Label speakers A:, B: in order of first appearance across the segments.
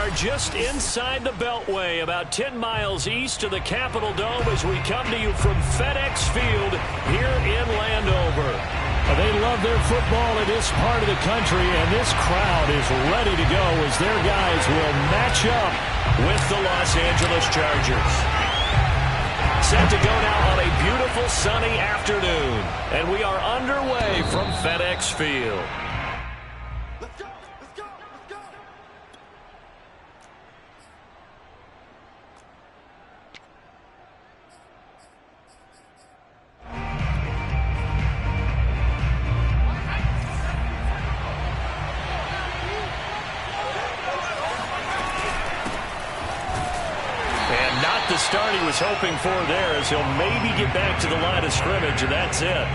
A: are just inside the Beltway, about 10 miles east of the Capitol Dome as we come to you from FedEx Field here in Landover.
B: They love their football in this part of the country, and this crowd is ready to go as their guys will match up
A: with the Los Angeles Chargers. Set to go now on a beautiful sunny afternoon, and we are underway from FedEx Field. Start he was hoping for there as he'll maybe get back to the line of scrimmage, and that's it.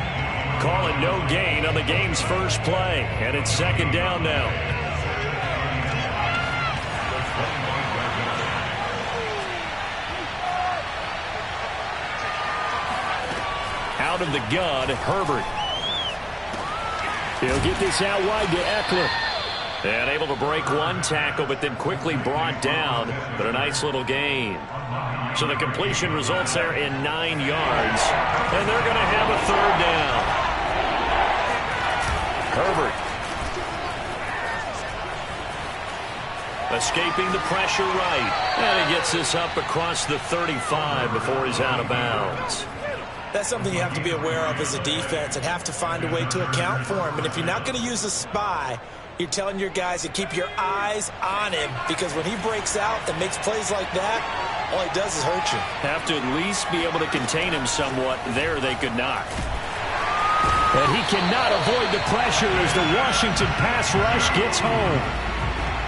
A: Call it no gain on the game's first play, and it's second down now. Out of the gun, Herbert.
B: He'll get this out wide to Eckler.
A: And able to break one tackle, but then quickly brought down, but a nice little gain. So the completion results there in 9 yards, and they're going to have a third down. Herbert. Escaping the pressure right, and he gets this up across the 35 before he's out of bounds.
C: That's something you have to be aware of as a defense and have to find a way to account for him. And if you're not going to use a spy, you're telling your guys to keep your eyes on him, because when he breaks out and makes plays like that, all he does is hurt you.
A: Have to at least be able to contain him somewhat. There they could not.
B: And he cannot avoid the pressure as the Washington pass rush gets home.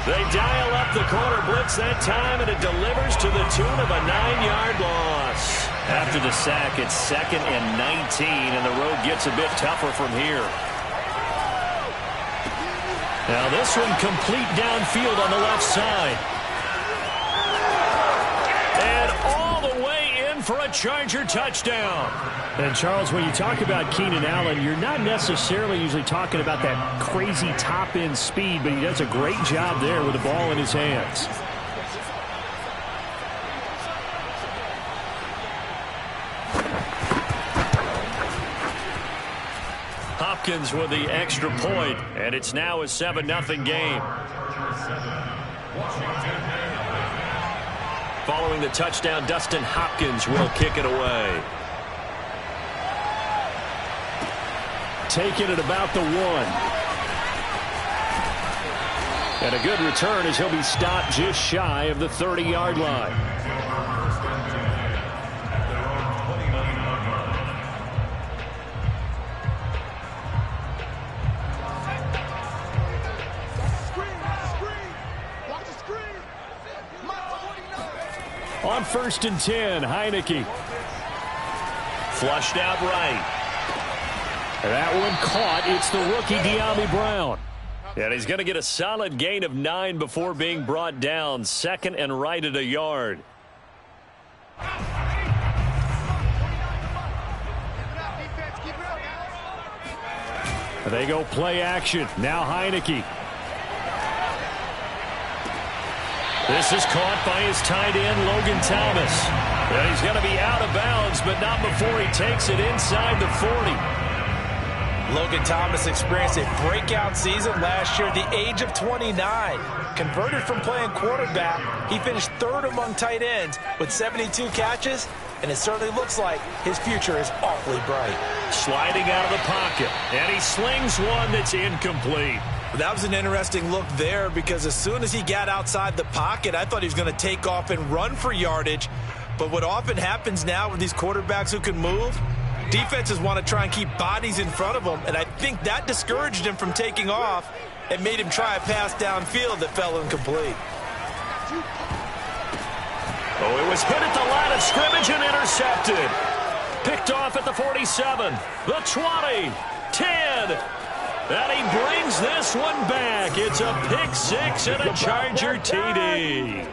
A: They dial up the corner blitz that time, and it delivers to the tune of a 9-yard loss. After the sack, it's 2nd and 19, and the road gets a bit tougher from here. Now this one complete downfield on the left side. And all the way in for a Charger touchdown.
B: And Charles, when you talk about Keenan Allen, you're not necessarily usually talking about that crazy top-end speed, but he does a great job there with the ball in his hands.
A: Hopkins with the extra point, and it's now a 7-0 game. Following the touchdown, Dustin Hopkins will kick it away.
B: Taking it about the 1. And a good return as he'll be stopped just shy of the 30-yard line. On 1st and 10, Heineke.
A: Flushed out right.
B: That one caught. It's the rookie De'Ami Brown.
A: And he's going to get a solid gain of 9 before being brought down. 2nd and right at a yard.
B: They go play action. Now Heineke.
A: This is caught by his tight end, Logan Thomas. And he's going to be out of bounds, but not before he takes it inside the 40.
C: Logan Thomas experienced a breakout season last year at the age of 29. Converted from playing quarterback, he finished 3rd among tight ends with 72 catches, and it certainly looks like his future is awfully bright.
A: Sliding out of the pocket, and he slings one that's incomplete.
C: That was an interesting look there, because as soon as he got outside the pocket, I thought he was going to take off and run for yardage. But what often happens now with these quarterbacks who can move, defenses want to try and keep bodies in front of them, and I think that discouraged him from taking off and made him try a pass downfield that fell incomplete.
A: Oh, it was hit at the line of scrimmage and intercepted. Picked off at the 47, the 20, 10. And he brings this one back. It's a pick-6 and a Charger TD.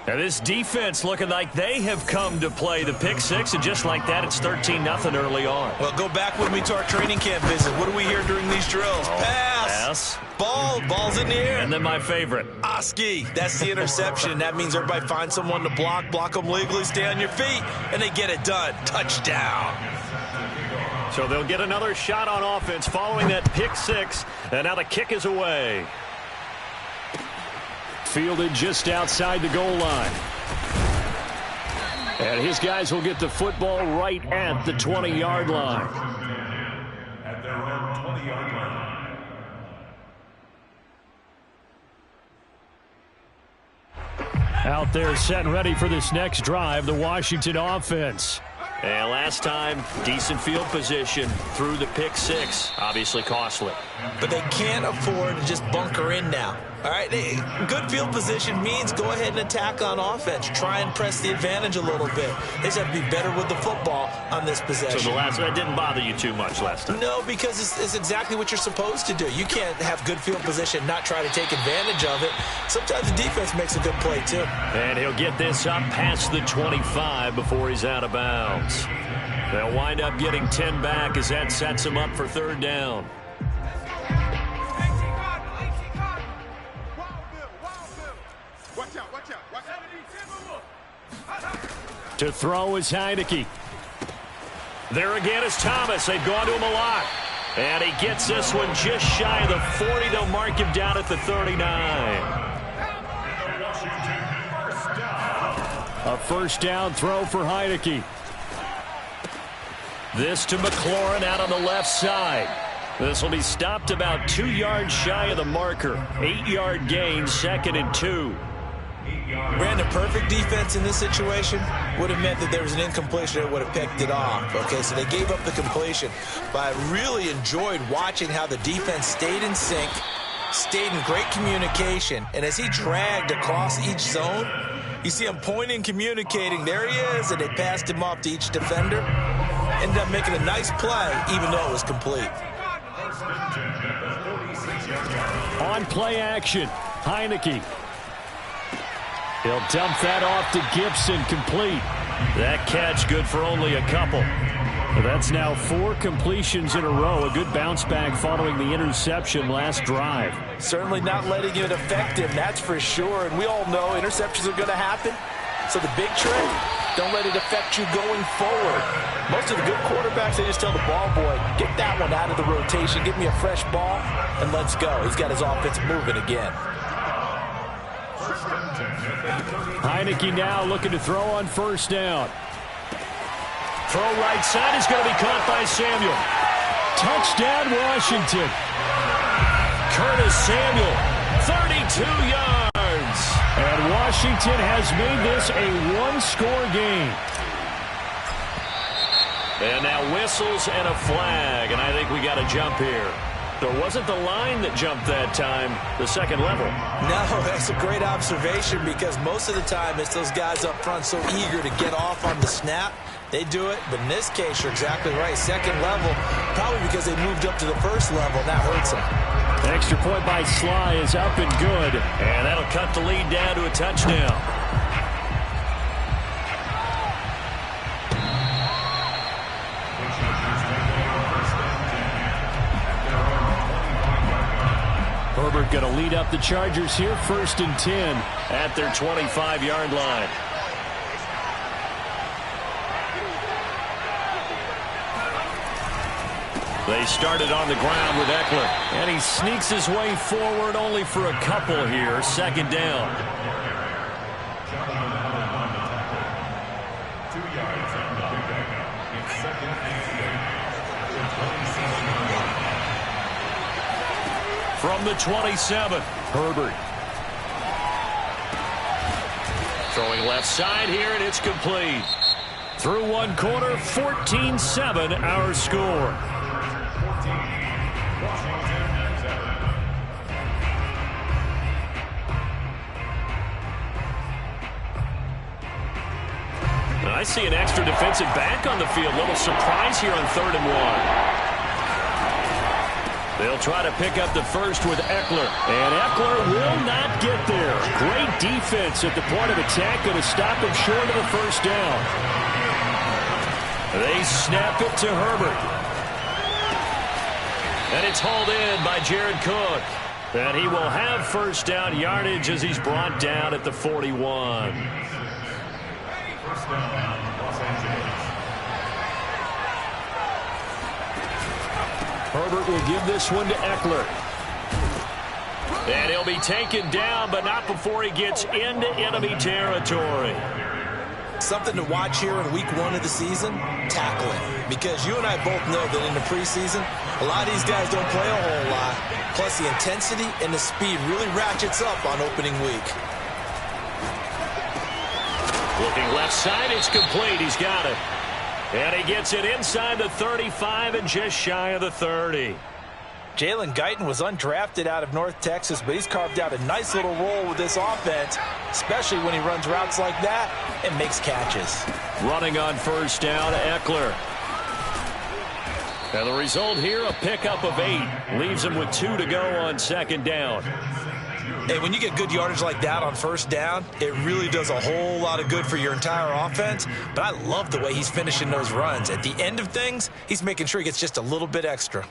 A: And this defense looking like they have come to play the pick-6, and just like that, it's 13-0 early on.
C: Well, go back with me to our training camp visit. What do we hear during these drills? Pass,
A: Yes.
C: Ball's in the air.
A: And then my favorite.
C: Oski. That's the interception. That means everybody finds someone to block them legally, stay on your feet, and they get it done. Touchdown.
A: So they'll get another shot on offense following that pick six, and now the kick is away.
B: Fielded just outside the goal line. And his guys will get the football right at the 20-yard line.
D: At their own 20-yard line.
B: Out there set and ready for this next drive, the Washington offense.
A: And last time, decent field position through the pick six. Obviously costly.
C: But they can't afford to just bunker in now. All right, good field position means go ahead and attack on offense. Try and press the advantage a little bit. They just have to be better with the football on this possession.
A: So that didn't bother you too much last time?
C: No, because it's exactly what you're supposed to do. You can't have good field position and not try to take advantage of it. Sometimes the defense makes a good play, too.
A: And he'll get this up past the 25 before he's out of bounds. They'll wind up getting 10 back as that sets him up for third down.
B: To throw is Heineke.
A: There again is Thomas. They've gone to him a lot. And he gets this one just shy of the 40. They'll mark him down at the 39.
B: A first down throw for Heineke.
A: This to McLaurin out on the left side. This will be stopped about 2 yards shy of the marker. 8-yard gain, 2nd and 2.
C: Brandon, perfect defense in this situation would have meant that there was an incompletion that would have picked it off. Okay, so they gave up the completion. But I really enjoyed watching how the defense stayed in sync, stayed in great communication, and as he dragged across each zone, you see him pointing, communicating. There he is, and they passed him off to each defender. Ended up making a nice play, even though it was complete.
B: On play action, Heineke. He'll dump that off to Gibson, complete.
A: That catch good for only a couple.
B: That's now 4 completions in a row. A good bounce back following the interception last drive.
C: Certainly not letting it affect him, that's for sure. And we all know interceptions are going to happen. So the big trick, don't let it affect you going forward. Most of the good quarterbacks, they just tell the ball boy, get that one out of the rotation, give me a fresh ball, and let's go. He's got his offense moving again.
B: Heineke now looking to throw on first down.
A: Throw right side is going to be caught by Samuel.
B: Touchdown, Washington.
A: Curtis Samuel, 32 yards.
B: And Washington has made this a one-score game.
A: And now whistles and a flag, and I think we got a jump here. So it wasn't the line that jumped that time, the second level.
C: No, that's a great observation because most of the time it's those guys up front so eager to get off on the snap. They do it, but in this case, you're exactly right. Second level, probably because they moved up to the first level. That hurts them.
B: Extra point by Sly is up and good.
A: And that'll cut the lead down to a touchdown.
B: Herbert going to lead up the Chargers here, 1st and 10
A: at their 25-yard line. They started on the ground with Eckler, and he sneaks his way forward only for a couple here. 2nd down. From the 27, Herbert. Throwing left side here, and it's complete. Through one quarter, 14-7 our score. I see an extra defensive back on the field. Little surprise here on 3rd and 1. They'll try to pick up the first with Eckler. And Eckler will not get there. Great defense at the point of attack. Going to stop him short of the first down. They snap it to Herbert. And it's hauled in by Jared Cook. And he will have first down yardage as he's brought down at the 41.
D: First down, Los Angeles.
A: Herbert will give this one to Eckler. And he'll be taken down, but not before he gets into enemy territory.
C: Something to watch here in week 1 of the season, tackling. Because you and I both know that in the preseason, a lot of these guys don't play a whole lot. Plus, the intensity and the speed really ratchets up on opening week.
A: Looking left side, it's complete. He's got it. And he gets it inside the 35 and just shy of the 30.
C: Jalen Guyton was undrafted out of North Texas, but he's carved out a nice little role with this offense, especially when he runs routes like that and makes catches.
A: Running on first down, Eckler. And the result here, a pickup of 8. Leaves him with 2 to go on second down.
C: Hey, when you get good yardage like that on first down, it really does a whole lot of good for your entire offense. But I love the way he's finishing those runs. At the end of things, he's making sure he gets just a little bit extra.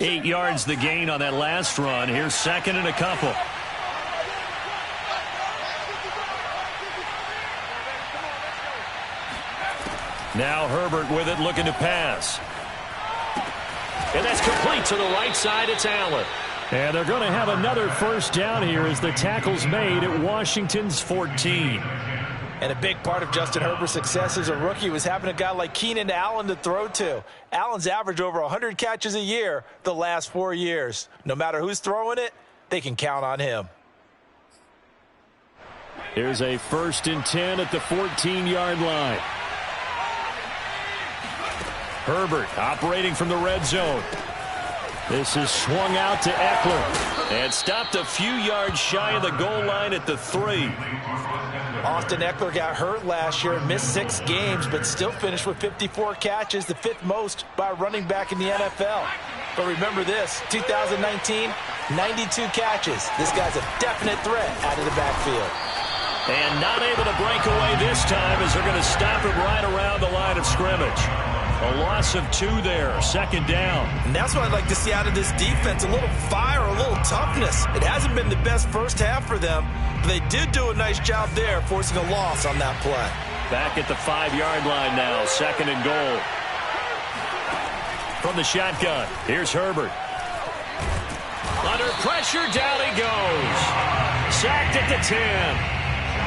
A: 8 yards the gain on that last run. Here's second and a couple. Now Herbert with it, looking to pass. And that's complete to the right side. It's Allen.
B: And they're going to have another first down here as the tackle's made at Washington's 14.
C: And a big part of Justin Herbert's success as a rookie was having a guy like Keenan Allen to throw to. Allen's averaged over 100 catches a year the last 4 years. No matter who's throwing it, they can count on him.
B: Here's a 1st and 10 at the 14-yard line. Herbert operating from the red zone. This is swung out to Eckler.
A: And stopped a few yards shy of the goal line at the 3.
C: Austin Eckler got hurt last year and missed 6 games, but still finished with 54 catches, the 5th most by a running back in the NFL. But remember this, 2019, 92 catches. This guy's a definite threat out of the backfield.
A: And not able to break away this time as they're going to stop him right around the line of scrimmage. A loss of 2 there, 2nd down.
C: And that's what I'd like to see out of this defense, a little fire, a little toughness. It hasn't been the best first half for them, but they did do a nice job there, forcing a loss on that play.
A: Back at the 5-yard line now, 2nd and goal. From the shotgun, here's Herbert. Under pressure, down he goes. Sacked at the 10.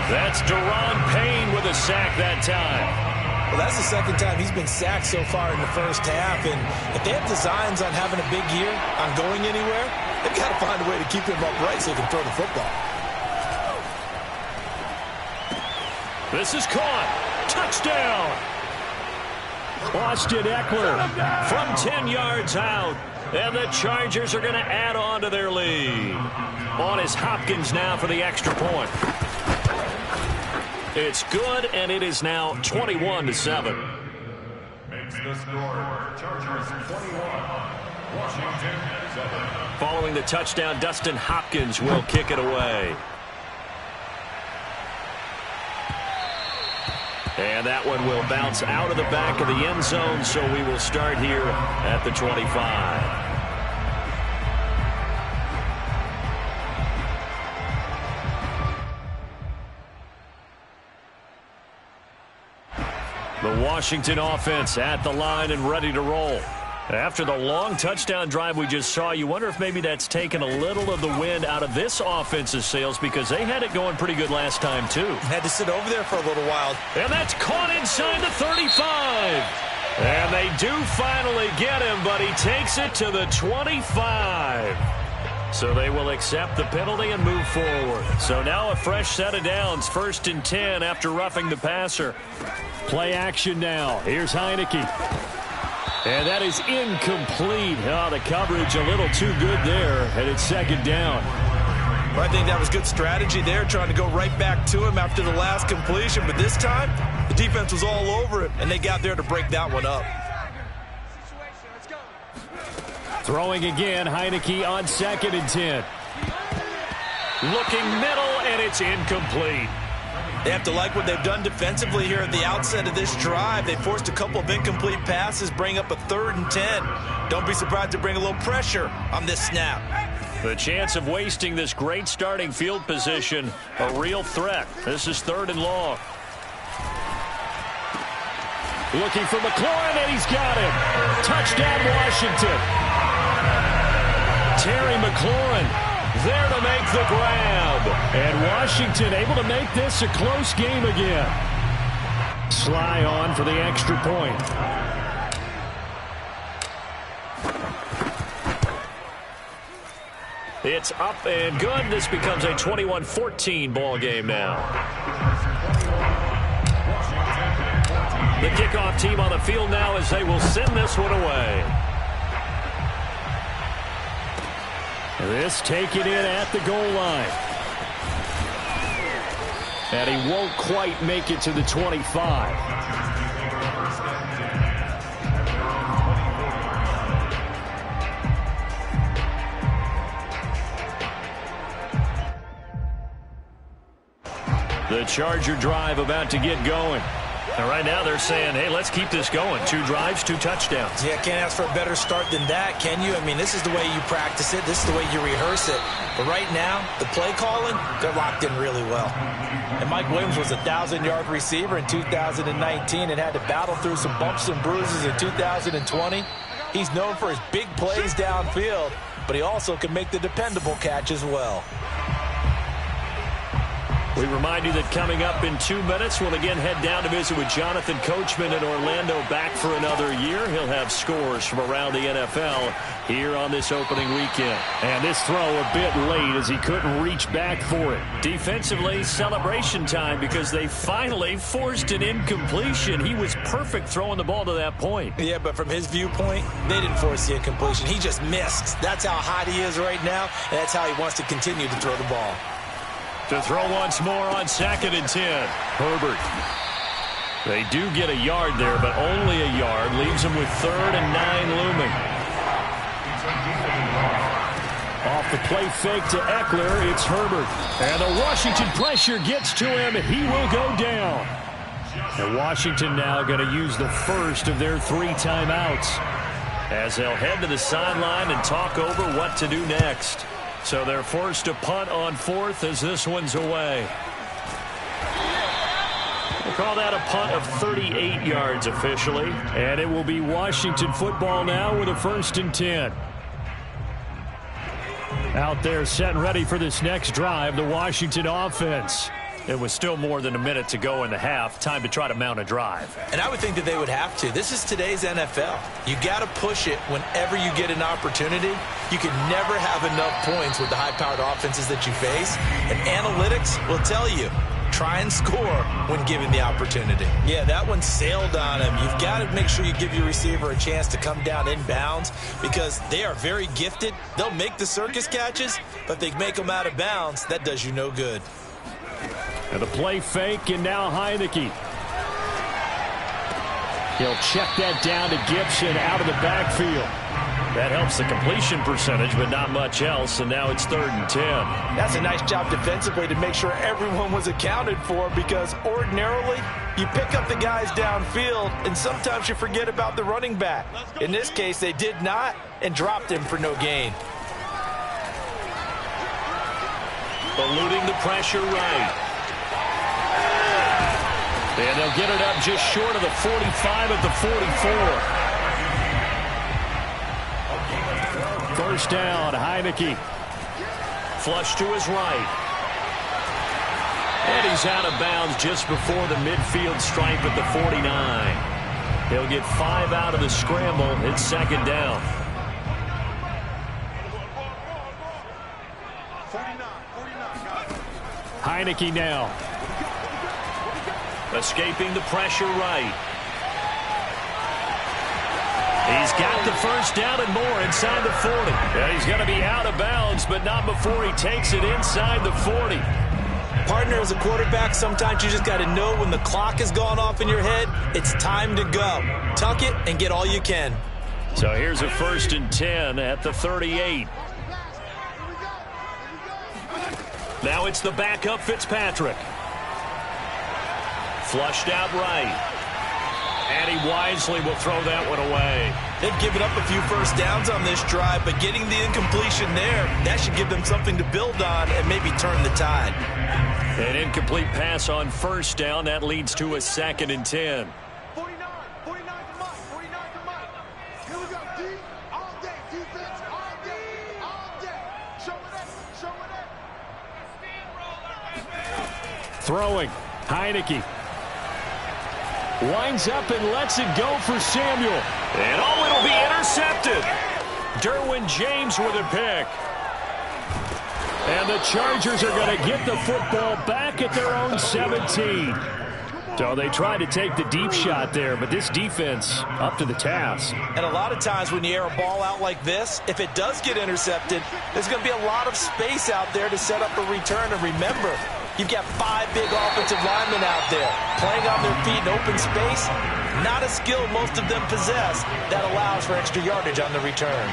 A: That's Deron Payne with a sack that time.
C: Well, that's the 2nd time he's been sacked so far in the first half. And if they have designs on having a big year, on going anywhere, they've got to find a way to keep him upright so he can throw the football.
A: This is caught. Touchdown.
B: Austin Eckler
A: from 10 yards out. And the Chargers are going to add on to their lead. On is Hopkins now for the extra point. It's good, and it is now 21-7.
D: Makes the score Chargers 21, Washington 7.
A: Following the touchdown, Dustin Hopkins will kick it away. And that one will bounce out of the back of the end zone, so we will start here at the 25. The Washington offense at the line and ready to roll. After the long touchdown drive we just saw, you wonder if maybe that's taken a little of the wind out of this offense's sails because they had it going pretty good last time, too.
C: Had to sit over there for a little while.
A: And that's caught inside the 35. And they do finally get him, but he takes it to the 25. So they will accept the penalty and move forward. So now a fresh set of downs, 1st and 10 after roughing the passer.
B: Play action now. Here's Heineke. And that is incomplete. Oh, the coverage a little too good there, and it's 2nd down.
C: Well, I think that was good strategy there, trying to go right back to him after the last completion. But this time, the defense was all over him, and they got there to break that one up.
B: Throwing again, Heineke on 2nd and 10.
A: Looking middle, and it's incomplete.
C: They have to like what they've done defensively here at the outset of this drive. They forced a couple of incomplete passes, bring up a 3rd and 10. Don't be surprised to bring a little pressure on this snap.
A: The chance of wasting this great starting field position, a real threat. This is 3rd and long.
B: Looking for McLaurin, and he's got him. Touchdown, Washington. Terry McLaurin there to make the grab. And Washington able to make this a close game again. Sly on for the extra point.
A: It's up and good. This becomes a 21-14 ball game now. The kickoff team on the field now as they will send this one away.
B: This taken in at the goal line. And he won't quite make it to the 25.
A: The Charger drive about to get going. And right now they're saying, hey, let's keep this going. 2 drives, 2 touchdowns.
C: Yeah, can't ask for a better start than that, can you? I mean, this is the way you practice it. This is the way you rehearse it. But right now, the play calling, they're locked in really well. And Mike Williams was a 1,000-yard receiver in 2019 and had to battle through some bumps and bruises in 2020. He's known for his big plays downfield, but he also can make the dependable catch as well.
A: We remind you that coming up in 2 minutes, we'll again head down to visit with Jonathan Coachman in Orlando, back for another year. He'll have scores from around the NFL here on this opening weekend.
B: And this throw a bit late as he couldn't reach back for it.
A: Defensively, celebration time because they finally forced an incompletion. He was perfect throwing the ball to that point.
C: Yeah, but from his viewpoint, they didn't force the incompletion. He just missed. That's how hot he is right now, and that's how he wants to continue to throw the ball.
A: To throw once more on 2nd and 10. Herbert. They do get a yard there, but only a yard. Leaves them with 3rd and 9 looming.
B: Off the play fake to Eckler, it's Herbert. And the Washington pressure gets to him. He will go down. And Washington now going to use the first of their 3 timeouts,
A: as they'll head to the sideline and talk over what to do next. So they're forced to punt on 4th as this one's away. We'll call that a punt of 38 yards officially.
B: And it will be Washington football now with a 1st and 10. Out there set and ready for this next drive, the Washington offense.
A: It was still more than a minute to go in the half. Time to try to mount a drive.
C: And I would think that they would have to. This is today's NFL. You got to push it whenever you get an opportunity. You can never have enough points with the high-powered offenses that you face. And analytics will tell you, try and score when given the opportunity. Yeah, that one sailed on him. You've got to make sure you give your receiver a chance to come down in bounds because they are very gifted. They'll make the circus catches, but if they make them out of bounds, that does you no good.
B: And the play fake, and now Heineke. He'll check that down to Gibson out of the backfield.
A: That helps the completion percentage, but not much else, and now it's 3rd and 10.
C: That's a nice job defensively to make sure everyone was accounted for because ordinarily you pick up the guys downfield, and sometimes you forget about the running back. In this case, they did not and dropped him for no gain.
A: Eluding the pressure right. And they'll get it up just short of the 45 at the 44.
B: First down, Heineke.
A: Flush to his right. And he's out of bounds just before the midfield stripe at the 49. He'll get 5 out of the scramble. It's 2nd down.
B: Heineke now.
A: Escaping the pressure right. He's got the first down and more inside the 40. Yeah, he's going to be out of bounds, but not before he takes it inside the 40.
C: Partner, as a quarterback, sometimes you just got to know when the clock has gone off in your head, it's time to go. Tuck it and get all you can.
A: So here's a 1st and 10 at the 38. Now it's the backup Fitzpatrick. Flushed out right. And he wisely will throw that one away.
C: They've given up a few first downs on this drive, but getting the incompletion there, that should give them something to build on and maybe turn the tide.
A: An incomplete pass on first down. That leads to a 2nd and 10.
E: 49 to Mike, 49 to Mike. Here we go, D, all day, defense, all day. Show it.
B: Throwing. Heineke. Lines up and lets it go for Samuel.
A: And it'll be intercepted. Derwin James with a pick.
B: And the Chargers are going to get the football back at their own 17. So they tried to take the deep shot there, but this defense up to the task.
C: And a lot of times when you air a ball out like this, if it does get intercepted, there's going to be a lot of space out there to set up a return. And remember, you've got 5 big offensive linemen out there playing on their feet in open space. Not a skill most of them possess that allows for extra yardage on the return.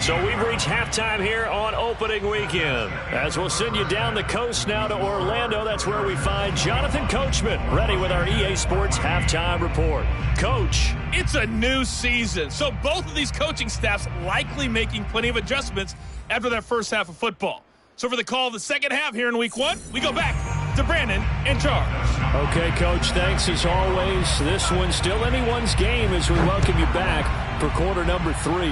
A: So we've reached halftime here on opening weekend. As we'll send you down the coast now to Orlando, that's where we find Jonathan Coachman, ready with our EA Sports halftime report. Coach.
F: It's a new season, so both of these coaching staffs likely making plenty of adjustments after that first half of football. So for the call of the second half here in week 1, we go back to Brandon in charge.
B: Okay, Coach, thanks as always. This one's still anyone's game as we welcome you back for quarter number 3.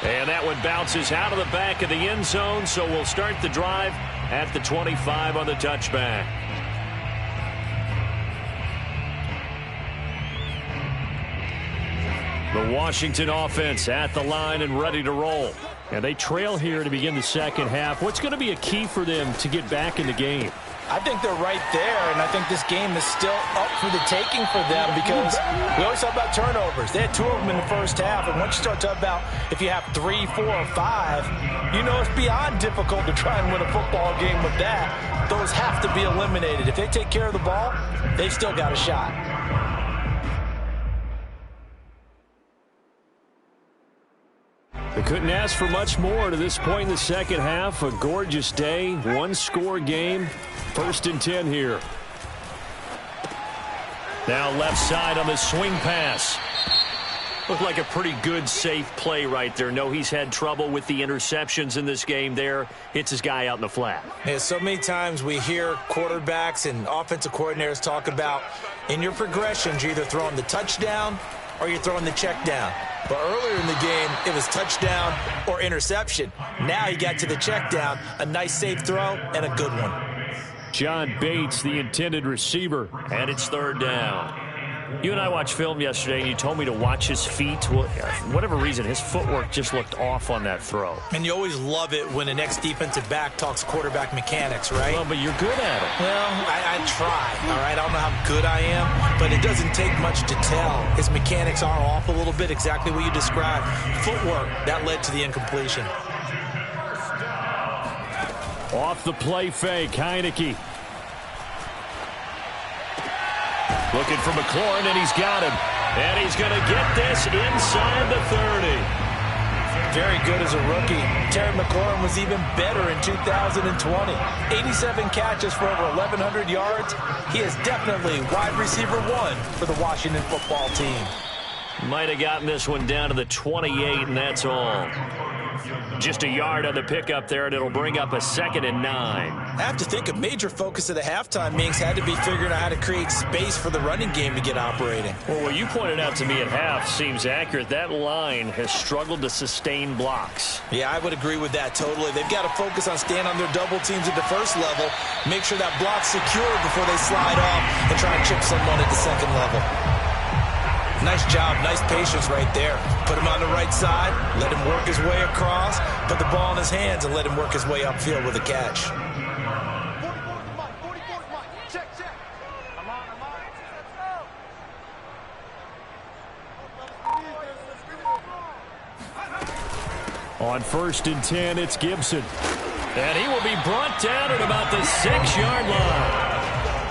A: And that one bounces out of the back of the end zone, so we'll start the drive at the 25 on the touchback. The Washington offense at the line and ready to roll. And they trail here to begin the second half. What's going to be a key for them to get back in the game?
C: I think they're right there, and I think this game is still up for the taking for them because we always talk about turnovers. They had 2 of them in the first half, and once you start talking about if you have 3, 4, or 5, you know it's beyond difficult to try and win a football game with that. Those have to be eliminated. If they take care of the ball, they've still got a shot.
B: They couldn't ask for much more to this point in the second half. A gorgeous day, 1-score game. 1st and 10 here.
A: Now left side on the swing pass. Looked like a pretty good, safe play right there. No, he's had trouble with the interceptions in this game there. Hits his guy out in the flat.
C: Yeah, so many times we hear quarterbacks and offensive coordinators talk about in your progressions, you're either throwing the touchdown or you're throwing the check down. But earlier in the game, it was touchdown or interception. Now he got to the check down, a nice safe throw, and a good one.
B: John Bates, the intended receiver.
A: And it's 3rd down. You and I watched film yesterday, and you told me to watch his feet. Well, for whatever reason, his footwork just looked off on that throw.
C: And you always love it when an ex-defensive back talks quarterback mechanics, right?
B: Well, but you're good at it.
C: Well, I try, all right? I don't know how good I am, but it doesn't take much to tell. His mechanics are off a little bit, exactly what you described. Footwork, that led to the incompletion.
B: Off the play fake, Heineke.
A: Looking for McLaurin, and he's got him. And he's going to get this inside the 30.
C: Very good as a rookie. Terry McLaurin was even better in 2020. 87 catches for over 1,100 yards. He is definitely wide receiver 1 for the Washington football team.
A: Might have gotten this one down to the 28, and that's all. Just a yard on the pickup there, and it'll bring up a 2nd and 9.
C: I have to think a major focus of the halftime meetings had to be figuring out how to create space for the running game to get operating.
A: Well, what you pointed out to me at half seems accurate. That line has struggled to sustain blocks.
C: Yeah, I would agree with that totally. They've got to focus on staying on their double teams at the first level, make sure that block's secured before they slide off and try and chip someone at the second level. Nice job, nice patience right there. Put him on the right side, let him work his way across, put the ball in his hands, and let him work his way upfield with a catch.
E: 44 Mike. Check. I'm on.
B: On 1st and 10, it's Gibson.
A: And he will be brought down at about the 6-yard line.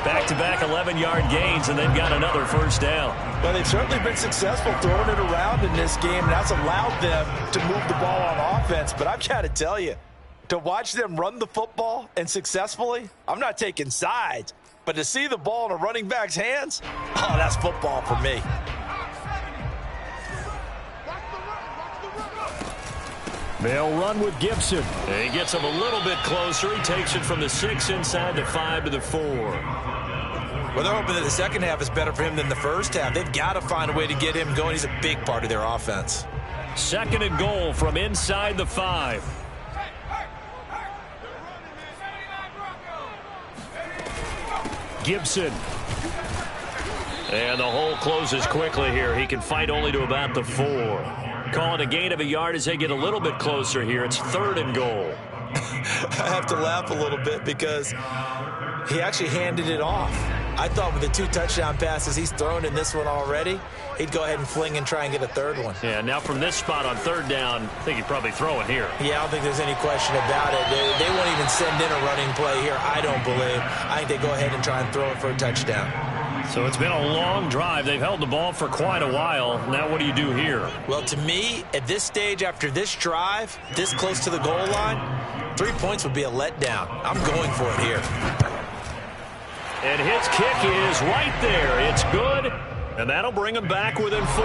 A: Back-to-back 11-yard gains, and they've got another first down.
C: Well, they've certainly been successful throwing it around in this game, and that's allowed them to move the ball on offense. But I've got to tell you, to watch them run the football and successfully, I'm not taking sides, but to see the ball in a running back's hands, oh, that's football for me.
B: They'll run with Gibson.
A: And he gets him a little bit closer. He takes it from the 6 inside the 5 to the 4.
C: Well, they're hoping that the second half is better for him than the first half. They've got to find a way to get him going. He's a big part of their offense.
A: 2nd and goal from inside the 5.
B: Gibson.
A: And the hole closes quickly here. He can fight only to about the 4. Call it a gain of a yard as they get a little bit closer here. It's 3rd and goal.
C: I have to laugh a little bit because he actually handed it off. I thought with the 2 touchdown passes he's thrown in this one already, he'd go ahead and fling and try and get a 3rd one.
A: Yeah, now from this spot on 3rd down, I think he'd probably throw it here.
C: Yeah, I don't think there's any question about it. They won't even send in a running play here, I don't believe. I think they go ahead and try and throw it for a touchdown.
A: So it's been a long drive. They've held the ball for quite a while. Now what do you do here?
C: Well, to me, at this stage, after this drive, this close to the goal line, 3 points would be a letdown. I'm going for it here.
A: And his kick is right there. It's good, and that'll bring him back within 4.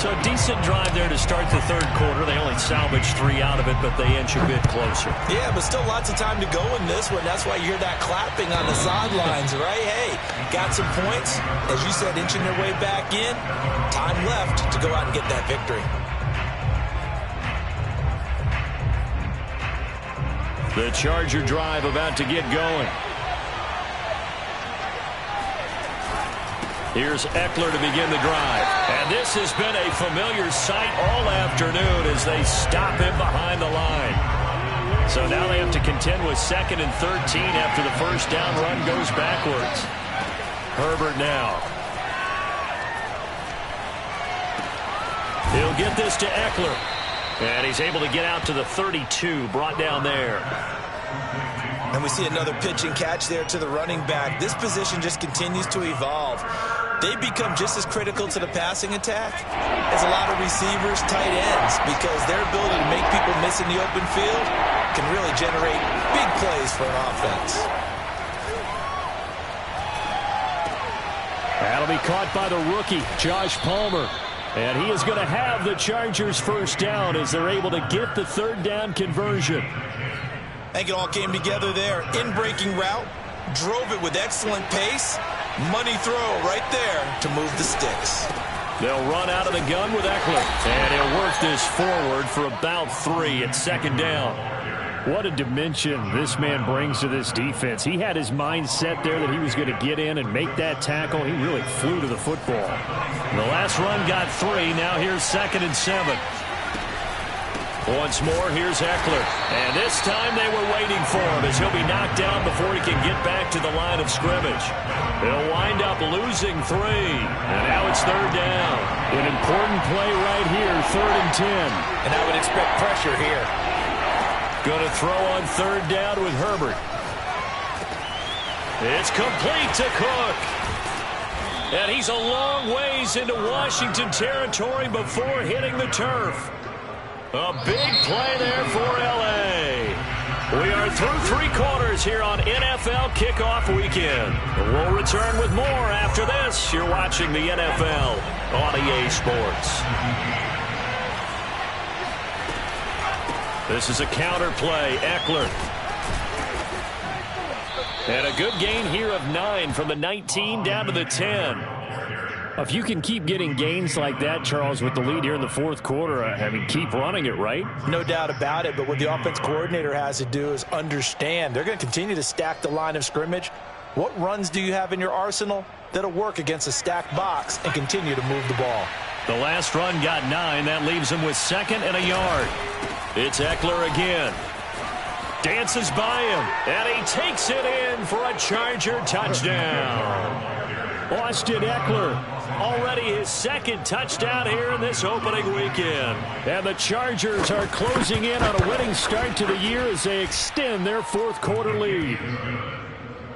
A: So a decent drive there to start the 3rd quarter. They only salvaged 3 out of it, but they inch a bit closer.
C: Yeah, but still lots of time to go in this one. That's why you hear that clapping on the sidelines, right? Hey, got some points. As you said, inching their way back in. Time left to go out and get that victory.
A: The Charger drive about to get going. Here's Eckler to begin the drive. And this has been a familiar sight all afternoon as they stop him behind the line. So now they have to contend with 2nd and 13 after the first down run goes backwards. Herbert now. He'll get this to Eckler. And he's able to get out to the 32, brought down there.
C: And we see another pitch and catch there to the running back. This position just continues to evolve. They become just as critical to the passing attack as a lot of receivers, tight ends, because their ability to make people miss in the open field can really generate big plays for an offense.
B: That'll be caught by the rookie, Josh Palmer. And he is going to have the Chargers first down as they're able to get the 3rd down conversion.
C: I think it all came together there. In-breaking route, drove it with excellent pace. Money throw right there to move the sticks.
A: They'll run out of the gun with Eckler. And he'll work this forward for about 3 at 2nd down.
B: What a dimension this man brings to this defense. He had his mind set there that he was going to get in and make that tackle. He really flew to the football.
A: The last run got 3. Now here's 2nd and 7. Once more, here's Eckler. And this time they were waiting for him as he'll be knocked down before he can get back to the line of scrimmage. They'll wind up losing 3. And now it's 3rd down.
B: An important play right here, 3rd and 10.
C: And I would expect pressure here.
A: Going to throw on 3rd down with Herbert. It's complete to Cook. And he's a long ways into Washington territory before hitting the turf. A big play there for L.A. We are through 3 quarters here on NFL Kickoff Weekend. We'll return with more after this. You're watching the NFL on EA Sports. This is a counter play. Eckler. And a good gain here of 9 from the 19 down to the 10.
B: If you can keep getting gains like that, Charles, with the lead here in the 4th quarter, I mean, keep running it, right?
C: No doubt about it, but what the offense coordinator has to do is understand. They're going to continue to stack the line of scrimmage. What runs do you have in your arsenal that'll work against a stacked box and continue to move the ball?
A: The last run got 9. That leaves him with 2nd and a yard. It's Eckler again. Dances by him, and he takes it in for a Charger touchdown.
B: Austin Eckler.
A: Already his 2nd touchdown here in this opening weekend.
B: And the Chargers are closing in on a winning start to the year as they extend their 4th quarter lead.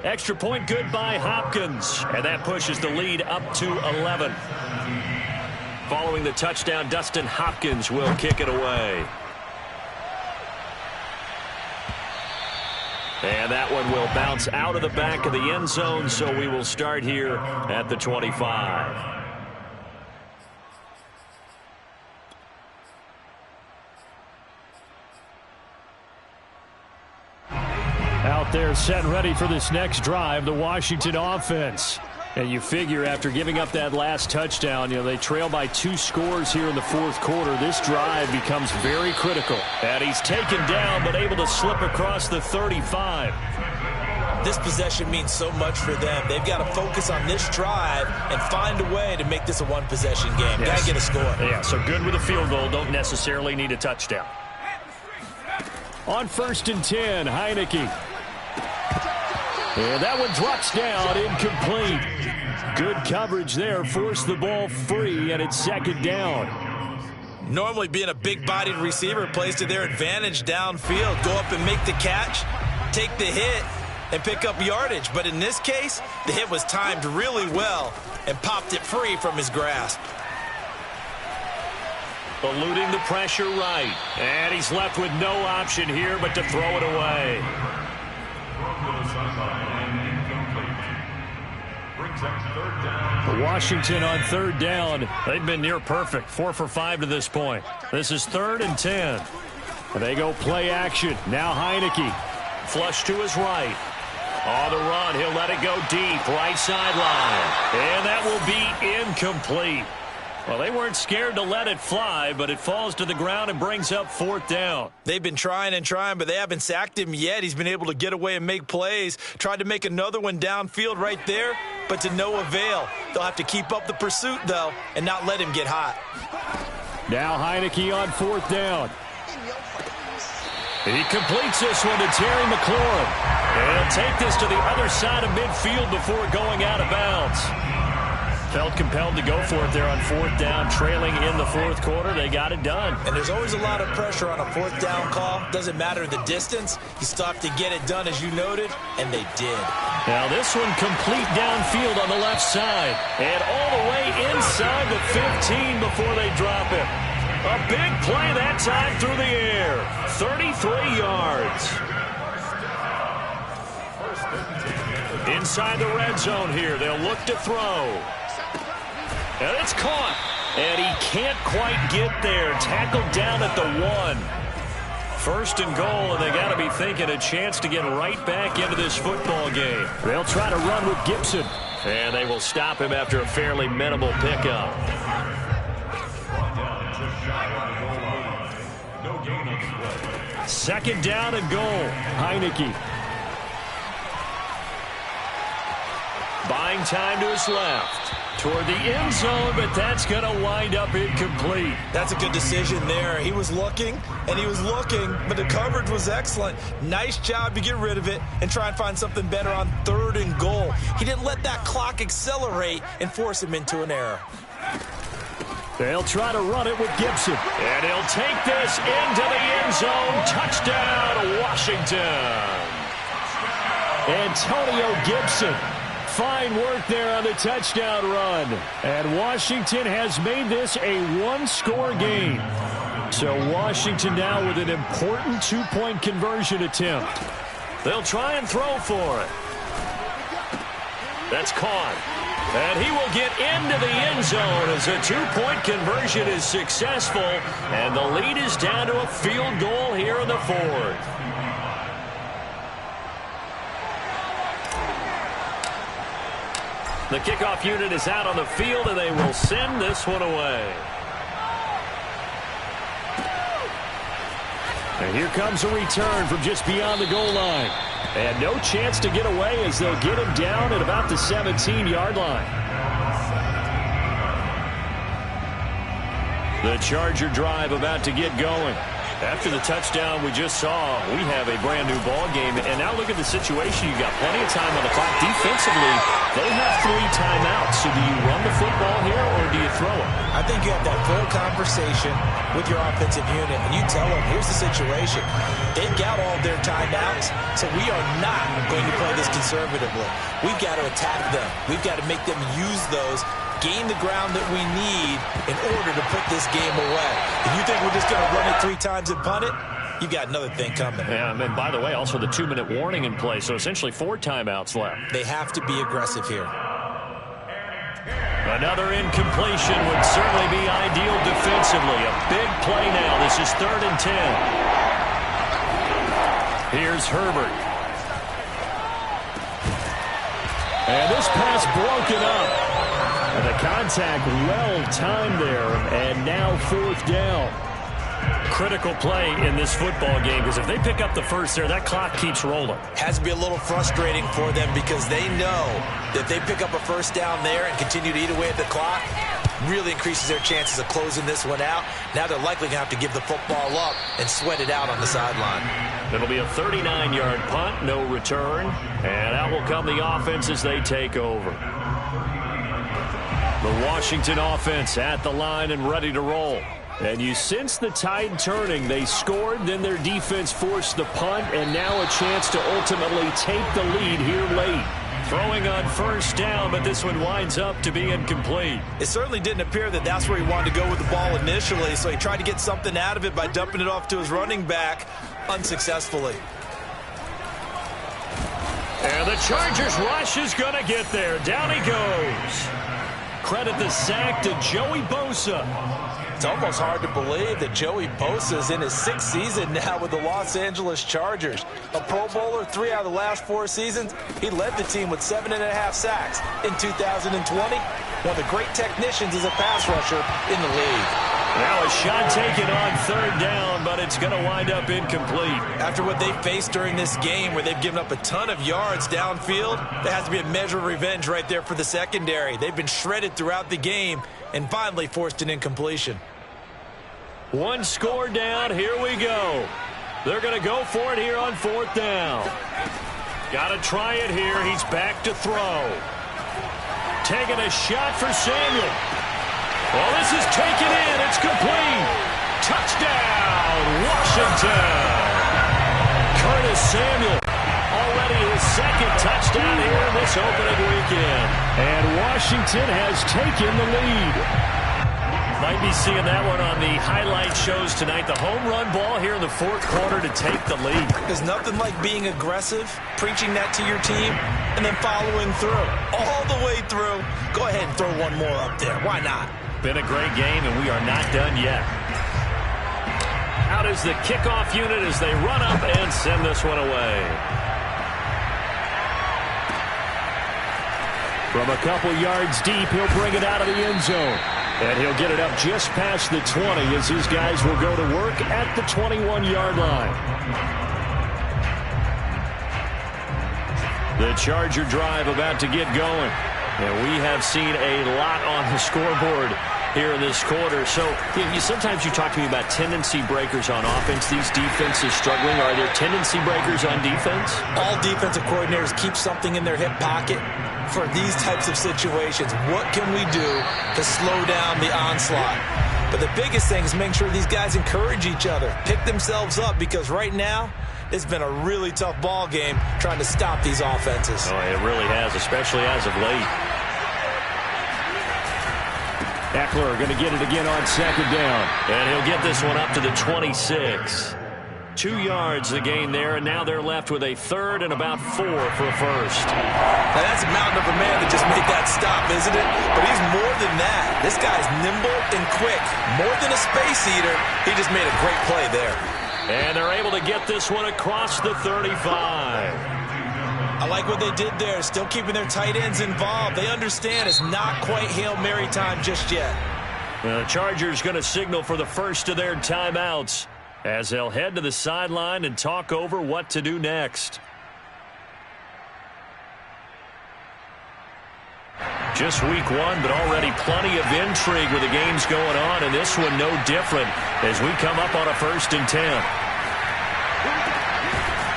A: Extra point good by Hopkins. And that pushes the lead up to 11. Following the touchdown, Dustin Hopkins will kick it away. And that one will bounce out of the back of the end zone, so we will start here at the 25.
B: Out there set and ready for this next drive, the Washington offense. And you figure after giving up that last touchdown, they trail by 2 scores here in the fourth quarter. This drive becomes very critical.
A: And he's taken down but able to slip across the 35.
C: This possession means so much for them. They've got to focus on this drive and find a way to make this a one-possession game.
A: Yes.
C: Got to get a score.
A: Yeah, so good with a field goal. Don't necessarily need a touchdown.
B: On 1st and 10, Heineke. And that one drops down, incomplete. Good coverage there, forced the ball free, and it's 2nd down.
C: Normally being a big-bodied receiver plays to their advantage downfield. Go up and make the catch, take the hit, and pick up yardage. But in this case, the hit was timed really well and popped it free from his grasp.
A: Eluding the pressure right. And he's left with no option here but to throw it away.
B: Washington on 3rd down.
A: They've been near perfect, 4 for 5 to this point. This is 3rd and 10.
B: They go play action. Now Heineke.
A: Flush to his right. On the run, he'll let it go deep, right sideline. And that will be incomplete. Well, they weren't scared to let it fly, but it falls to the ground and brings up 4th down.
C: They've been trying and trying, but they haven't sacked him yet. He's been able to get away and make plays. Tried to make another one downfield right there, but to no avail. They'll have to keep up the pursuit, though, and not let him get hot.
B: Now Heineke on 4th down.
A: He completes this one to Terry McLaurin. And he'll take this to the other side of midfield before going out of bounds. Felt compelled to go for it there on 4th down, trailing in the fourth quarter. They got it done.
C: And there's always a lot of pressure on a 4th down call. Doesn't matter the distance. You still have to get it done, as you noted, and they did.
A: Now this one complete downfield on the left side. And all the way inside the 15 before they drop it. A big play that time through the air. 33 yards. Inside the red zone here. They'll look to throw. And it's caught. And he can't quite get there. Tackled down at the 1. 1st and goal, and they got to be thinking a chance to get right back into this football game.
B: They'll try to run with Gibson.
A: And they will stop him after a fairly minimal pickup.
B: Second down and goal. Heineke.
A: Buying time to his left. Toward the end zone, but that's going to wind up incomplete.
C: That's a good decision there. He was looking, and he was looking, but the coverage was excellent. Nice job to get rid of it and try and find something better on 3rd and goal. He didn't let that clock accelerate and force him into an error.
B: They'll try to run it with Gibson.
A: And he'll take this into the end zone. Touchdown, Washington.
B: Antonio Gibson. Fine work there on the touchdown run. And Washington has made this a 1-score game. So Washington now with an important 2-point conversion attempt.
A: They'll try and throw for it. That's caught. And he will get into the end zone as a 2-point conversion is successful. And the lead is down to a field goal here in the 4th. The kickoff unit is out on the field, and they will send this one away.
B: And here comes a return from just beyond the goal line. And no chance to get away as they'll get him down at about the 17-yard line.
A: The Charger drive about to get going.
B: After the touchdown we just saw, we have a brand new ball game. And now look at the situation. You got plenty of time on the clock. Defensively, they have 3 timeouts. So do you run the football here or do you throw it?
C: I think you have that full conversation with your offensive unit, and you tell them, here's the situation. They've got all their timeouts, so we are not going to play this conservatively. We've got to attack them. We've got to make them use those, gain the ground that we need in order to put this game away. If you think we're just going to run it 3 times and punt it, you've got another thing coming.
B: Yeah, and by the way, also the 2-minute warning in play, so essentially 4 timeouts left.
C: They have to be aggressive here.
B: Another incompletion would certainly be ideal defensively. A big play now. This is 3rd and 10. Here's Herbert. And this pass broken up. And the contact well timed there. And now 4th down. Critical play in this football game, because if they pick up the first there, that clock keeps rolling.
C: Has to be a little frustrating for them because they know that they pick up a first down there and continue to eat away at the clock, really increases their chances of closing this one out. Now they're likely going to have to give the football up and sweat it out on the sideline.
B: It'll be a 39-yard punt, no return, and out will come the offense as they take over. The Washington offense at the line and ready to roll. And you sense the tide turning. They scored, then their defense forced the punt, and now a chance to ultimately take the lead here late. Throwing on first down, but this one winds up to be incomplete.
C: It certainly didn't appear that that's where he wanted to go with the ball initially, so he tried to get something out of it by dumping it off to his running back unsuccessfully.
B: And the Chargers rush is going to get there. Down he goes. Credit the sack to Joey Bosa.
C: It's almost hard to believe that Joey Bosa is in his 6th season now with the Los Angeles Chargers. A Pro Bowler 3 out of the last 4 seasons. He led the team with 7.5 sacks in 2020. One of the great technicians as a pass rusher in the league.
B: Now a shot taken on 3rd down, but it's going to wind up incomplete.
C: After what they faced during this game where they've given up a ton of yards downfield, there has to be a measure of revenge right there for the secondary. They've been shredded throughout the game and finally forced an incompletion.
B: 1 score down. Here we go. They're going to go for it here on 4th down. Got to try it here. He's back to throw. Taking a shot for Samuel. Well, this is taken in. It's complete. Touchdown, Washington. Curtis Samuel, already his 2nd touchdown here in this opening weekend. And Washington has taken the lead. Might be seeing that one on the highlight shows tonight. The home run ball here in the 4th quarter to take the lead.
C: There's nothing like being aggressive, preaching that to your team, and then following through. All the way through. Go ahead and throw one more up there. Why not?
B: Been a great game, and we are not done yet. Out is the kickoff unit as they run up and send this one away. From a couple yards deep, he'll bring it out of the end zone. And he'll get it up just past the 20 as his guys will go to work at the 21-yard line. The Charger drive about to get going. And we have seen a lot on the scoreboard here in this quarter. So sometimes you talk to me about tendency breakers on offense. These defenses struggling. Are there tendency breakers on defense?
C: All defensive coordinators keep something in their hip pocket for these types of situations. What can we do to slow down the onslaught? But the biggest thing is making sure these guys encourage each other, pick themselves up, because right now it's been a really tough ball game trying to stop these offenses.
B: Oh, it really has, especially as of late. Eckler going to get it again on 2nd down. And he'll get this one up to the 26. 2 yards the gain there, and now they're left with a 3rd and about 4 for a first.
C: Now that's a mountain of a man that just made that stop, isn't it? But he's more than that. This guy's nimble and quick. More than a space eater, he just made a great play there.
B: And they're able to get this one across the 35.
C: I like what they did there, still keeping their tight ends involved. They understand it's not quite Hail Mary time just yet.
B: The Chargers going to signal for the first of their timeouts as they'll head to the sideline and talk over what to do next.
A: Just week one, but already plenty of intrigue with the games going on, and this one no different as we come up on a 1st and 10.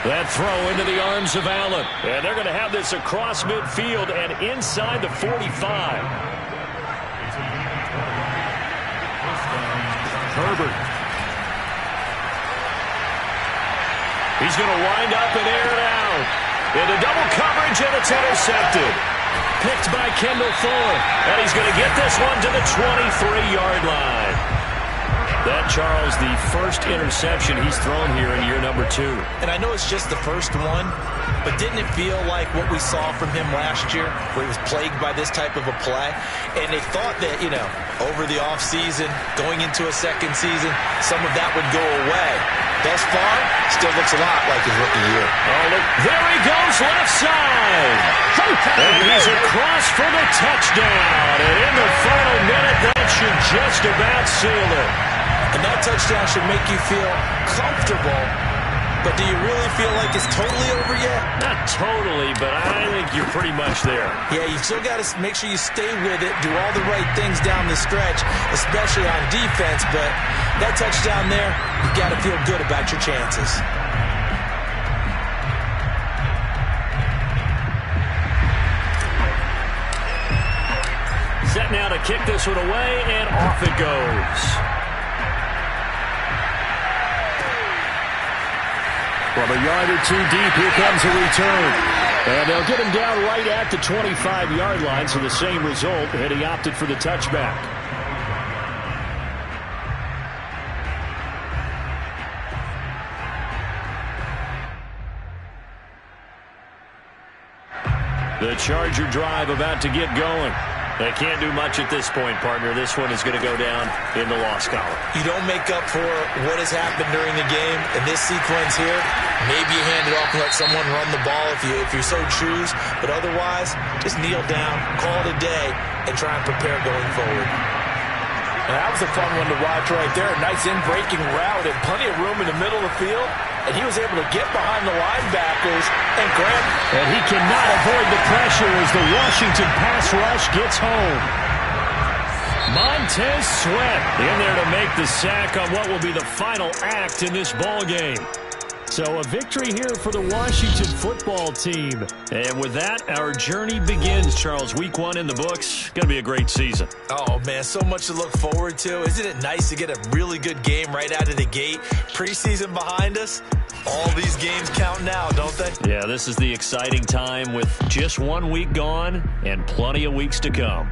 A: That throw into the arms of Allen. And they're going to have this across midfield and inside the 45. Herbert. He's going to wind up and air it out. Into double coverage, and it's intercepted. Picked by Kendall Fuller. And he's going to get this one to the 23-yard line. That, Charles, the first interception he's thrown here in year number 2.
C: And I know it's just the first one, but didn't it feel like what we saw from him last year, where he was plagued by this type of a play? And they thought that, over the offseason, going into a second season, some of that would go away. Thus far, still looks a lot like his rookie year.
A: Oh, look, there he goes, left side. And he's across for the touchdown. And in the final minute, that should just about seal it.
C: And that touchdown should make you feel comfortable. But do you really feel like it's totally over yet?
A: Not totally, but I think you're pretty much there.
C: Yeah, you still got to make sure you stay with it, do all the right things down the stretch, especially on defense. But that touchdown there, you got to feel good about your chances.
A: Set now to kick this one away, and off it goes.
B: From a yard or two deep, here comes a return. And they'll get him down right at the 25-yard line, so the same result, and he opted for the touchback. The Charger drive about to get going. They can't do much at this point, partner. This one is going to go down in the loss column.
C: You don't make up for what has happened during the game. In this sequence here, maybe you hand it off and let someone run the ball if you so choose. But otherwise, just kneel down, call it a day, and try and prepare going forward.
G: And that was a fun one to watch right there. A nice in-breaking route and plenty of room in the middle of the field. And he was able to get behind the linebackers and grab.
B: And he cannot avoid the pressure as the Washington pass rush gets home. Montez Sweat in there to make the sack on what will be the final act in this ball game. So a victory here for the Washington football team. And with that, our journey begins, Charles. Week 1 in the books. Going to be a great season.
C: Oh, man, so much to look forward to. Isn't it nice to get a really good game right out of the gate? Preseason behind us. All these games count now, don't they?
A: Yeah, this is the exciting time with just 1 week gone and plenty of weeks to come.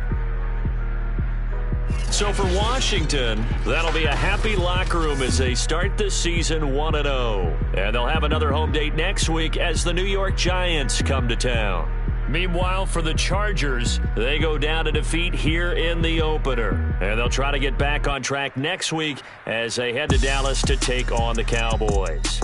A: So for Washington, that'll be a happy locker room as they start this season 1-0. And they'll have another home date next week as the New York Giants come to town. Meanwhile, for the Chargers, they go down to defeat here in the opener. And they'll try to get back on track next week as they head to Dallas to take on the Cowboys.